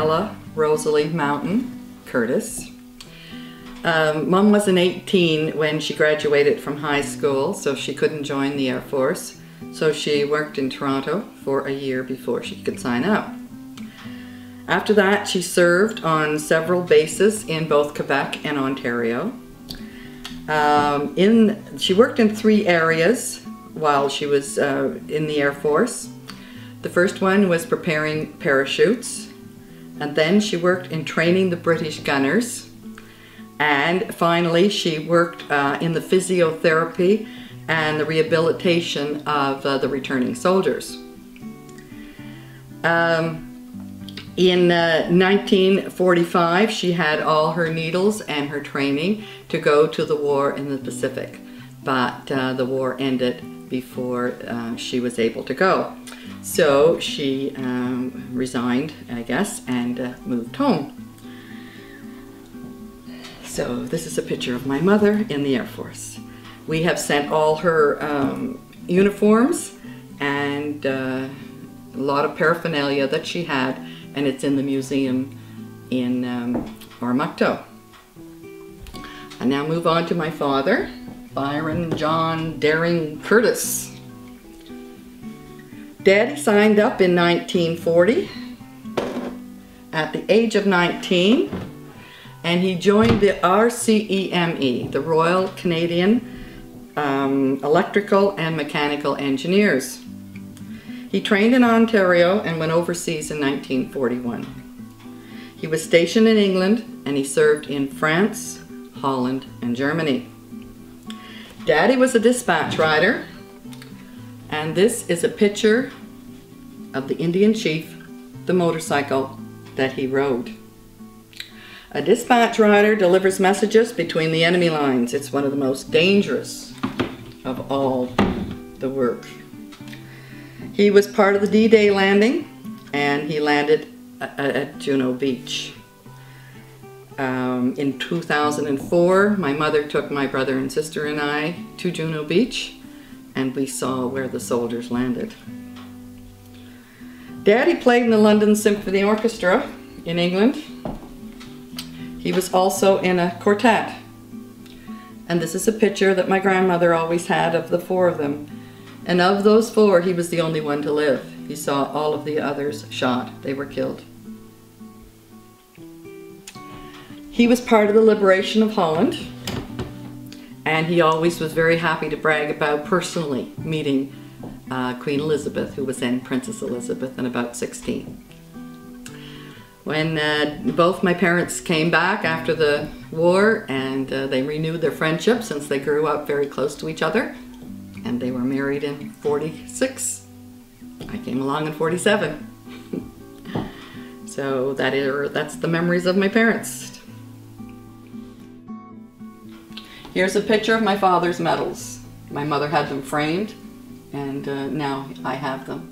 Ella Rosalie Mountain Curtis. Mom wasn't 18 when she graduated from high school, so she couldn't join the Air Force. So she worked in Toronto for a year before she could sign up. After that, she served on several bases in both Quebec and Ontario. She worked in 3 areas while she was in the Air Force. The first one was preparing parachutes, and then she worked in training the British gunners, and finally she worked in the physiotherapy and the rehabilitation of the returning soldiers. In 1945, she had all her needles and her training to go to the war in the Pacific, but the war ended before she was able to go. So she resigned, I guess, and moved home. So this is a picture of my mother in the Air Force. We have sent all her uniforms and a lot of paraphernalia that she had, and it's in the museum in Ormocto. I now move on to my father, Byron John Daring Curtis. Daddy signed up in 1940 at the age of 19, and he joined the RCEME, the Royal Canadian Electrical and Mechanical Engineers. He trained in Ontario and went overseas in 1941. He was stationed in England, and he served in France, Holland, and Germany. Daddy was a dispatch rider, and this is a picture of the Indian chief, the motorcycle that he rode. A dispatch rider delivers messages between the enemy lines. It's one of the most dangerous of all the work. He was part of the D-Day landing, and he landed at Juno Beach. In 2004, my mother took my brother and sister and I to Juno Beach, and we saw where the soldiers landed. Daddy played in the London Symphony Orchestra in England. He was also in a quartet. And this is a picture that my grandmother always had of the 4 of them. And of those 4, he was the only one to live. He saw all of the others shot. They were killed. He was part of the liberation of Holland, and he always was very happy to brag about personally meeting Queen Elizabeth, who was then Princess Elizabeth, and about 16. When both my parents came back after the war, and they renewed their friendship since they grew up very close to each other, and they were married in 46. I came along in 47. So that's the memories of my parents. Here's a picture of my father's medals. My mother had them framed, and now I have them.